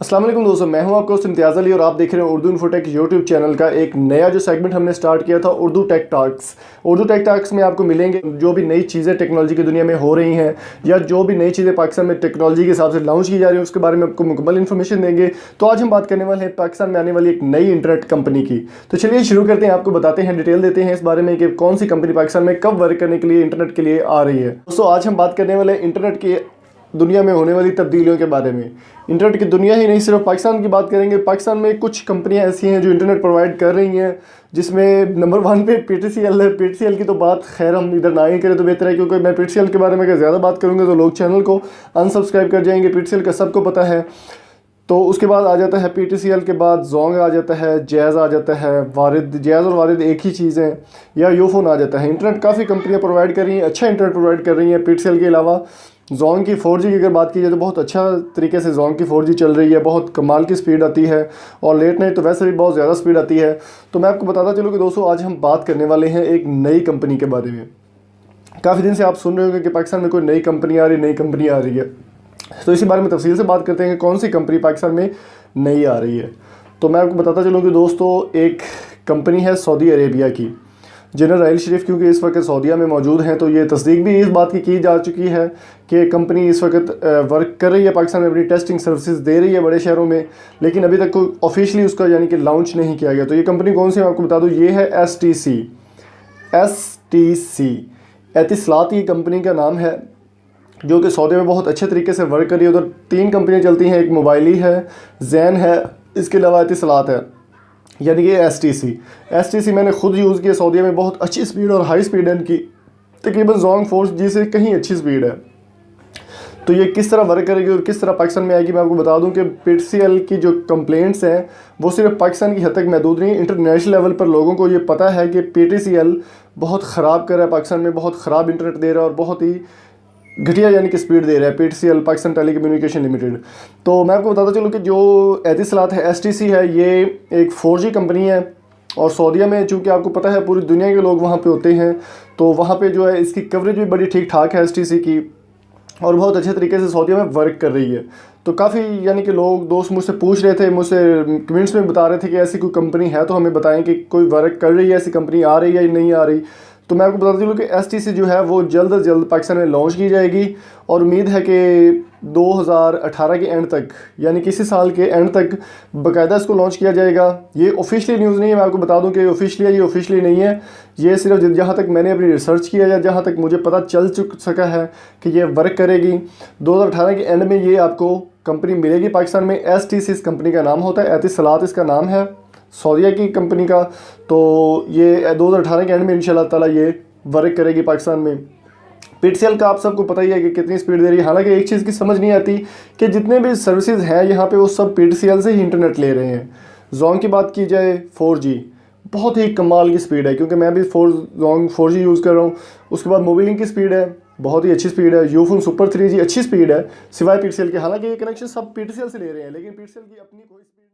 अस्सलाम वालेकुम दोस्तों, मैं हूं आपका दोस्त इम्तियाज़ अली और आप देख रहे हैं उर्दू इन्फोटेक यूट्यूब चैनल का एक नया जो सेगमेंट हमने स्टार्ट किया था Urdu Tech Talks. Urdu Tech Talks में आपको मिलेंगे जो भी नई चीज़ें टेक्नोलॉजी की दुनिया में हो रही हैं या जो भी नई चीज़ें पाकिस्तान में टेक्नोलॉजी के हिसाब से लॉन्च की जा रही हैं उसके बारे में आपको मुकम्मल इन्फॉर्मेशन देंगे। तो आज हम बात करने वाले हैं पाकिस्तान में आने वाली एक नई इंटरनेट कंपनी की। तो चलिए शुरू करते हैं, आपको बताते हैं, डिटेल देते हैं इस बारे में कि कौन सी कंपनी पाकिस्तान में कब वर्क करने के लिए इंटरनेट के लिए आ रही है। दोस्तों आज हम बात करने वाले हैं इंटरनेट की दुनिया में होने वाली तब्दीलियों के बारे में। इंटरनेट की दुनिया ही नहीं, सिर्फ पाकिस्तान की बात करेंगे। पाकिस्तान में कुछ कंपनियां ऐसी हैं जो इंटरनेट प्रोवाइड कर रही हैं, जिसमें नंबर 1 पे PTCL है। PTCL की तो बात खैर हम इधर ना ही करें तो बेहतर है, क्योंकि मैं PTCL के बारे में अगर ज़्यादा बात करूँगा तो लोग चैनल को अनसब्सक्राइब कर जाएंगे। PTCL का सबको पता है। तो उसके बाद आ जाता है PTCL के बाद जोंग आ जाता है, जैज़ आ जाता है, वारिद। जैज़ और वारिद एक ही चीज़ है, या यूफोन आ जाता है। इंटरनेट काफ़ी कंपनियां प्रोवाइड कर रही हैं, अच्छा इंटरनेट प्रोवाइड कर रही हैं। PTCL के अलावा जोंग की 4G की अगर बात की जाए तो बहुत अच्छा तरीके से जोंग की 4G चल रही है, बहुत कमाल की स्पीड आती है और लेट नाइट तो वैसे भी बहुत ज़्यादा स्पीड आती है। तो मैं आपको बताता चलूँ कि दोस्तों आज हम बात करने वाले हैं एक नई कंपनी के बारे में। काफ़ी दिन से आप सुन रहे होंगे कि पाकिस्तान में कोई नई कंपनी आ रही है। तो इसी बारे में तफसील से बात करते हैं कि कौन सी कंपनी पाकिस्तान में नई आ रही है। तो मैं आपको बताता चलूँ कि दोस्तों एक कंपनी है सऊदी अरेबिया की, जनरल राहिल शरीफ, क्योंकि इस वक्त सऊदीया में मौजूद हैं तो ये तस्दीक भी इस बात की जा चुकी है कि कंपनी इस वक्त वर्क कर रही है पाकिस्तान में, अपनी टेस्टिंग सर्विसेज दे रही है बड़े शहरों में, लेकिन अभी तक कोई ऑफिशियली उसका यानी कि लॉन्च नहीं किया गया। तो ये कंपनी कौन सी, मैं आपको बता दूँ, ये है STC एतिसलात की कंपनी का नाम है, जो कि सऊदी में बहुत अच्छे तरीके से वर्क कर रही है। उधर 3 कंपनियां चलती हैं, एक मोबाइली है, जैन है, इसके अलावा एतिसलात है, यानी कि STC मैंने खुद यूज़ किया। सऊदी में बहुत अच्छी स्पीड और हाई स्पीड है इनकी, तकरीबन जोंग 4G से कहीं अच्छी स्पीड है। तो ये किस तरह वर्क करेगी और किस तरह पाकिस्तान में आएगी, मैं आपको बता दूं कि PTCL की जो कंप्लेंट्स हैं वो सिर्फ पाकिस्तान की हद तक महदूद नहीं, इंटरनेशनल लेवल पर लोगों को ये पता है कि PTCL बहुत ख़राब कर रहा है, पाकिस्तान में बहुत ख़राब इंटरनेट दे रहा है और बहुत ही घटिया यानी कि स्पीड दे रहा है PTCL, पाकिस्तान टेलीकम्युनिकेशन लिमिटेड। तो मैं आपको बताता चलूँ कि जो एतिसलात है, STC है, ये एक 4G कंपनी है और सऊदीया में चूँकि आपको पता है पूरी दुनिया के लोग वहाँ पे होते हैं, तो वहाँ पे जो है इसकी कवरेज भी बड़ी ठीक ठाक है STC की, और बहुत अच्छे तरीके से सऊदीया में वर्क कर रही है। तो काफ़ी यानी कि लोग दोस्त मुझसे पूछ रहे थे, मुझसे कमेंट्स में बता रहे थे कि ऐसी कोई कंपनी है तो हमें बताएं कि कोई वर्क कर रही है, ऐसी कंपनी आ रही है या नहीं आ रही। तो मैं आपको बताता चलूँ कि STC जो है वो जल्द अज जल्द पाकिस्तान में लॉन्च की जाएगी और उम्मीद है कि 2018 के एंड तक, यानी कि इसी साल के एंड तक बाकायदा इसको लॉन्च किया जाएगा। ये ऑफिशियली न्यूज़ नहीं है, मैं आपको बता दूं कि ऑफिशियली ये ऑफिशियली नहीं है, ये सिर्फ जहाँ तक मैंने अपनी रिसर्च किया या जहाँ तक मुझे पता चल सका है कि ये वर्क करेगी। 2018 के एंड में ये आपको कंपनी मिलेगी पाकिस्तान में। STC इस कंपनी का नाम होता है, एतिसलात इसका नाम है, सऊदीया की कंपनी का। तो ये 2018 के एंड में इंशाल्लाह ताला ये वर्क करेगी पाकिस्तान में। PTCL का आप सबको पता ही है कि कितनी स्पीड दे रही है। हालांकि एक चीज़ की समझ नहीं आती कि जितने भी सर्विसेज हैं यहाँ पे वो सब PTCL से ही इंटरनेट ले रहे हैं। जोंग की बात की जाए 4G बहुत ही कमाल की स्पीड है, क्योंकि मैं भी जोंग 4G यूज़ कर रहा हूँ। उसके बाद मोबिलिंग की स्पीड है, बहुत ही अच्छी स्पीड है। यूफोन सुपर 3G अच्छी स्पीड है सिवाय PTCL के। हालांकि ये कनेक्शन सब PTCL से ले रहे हैं, लेकिन PTCL की अपनी कोई स्पीड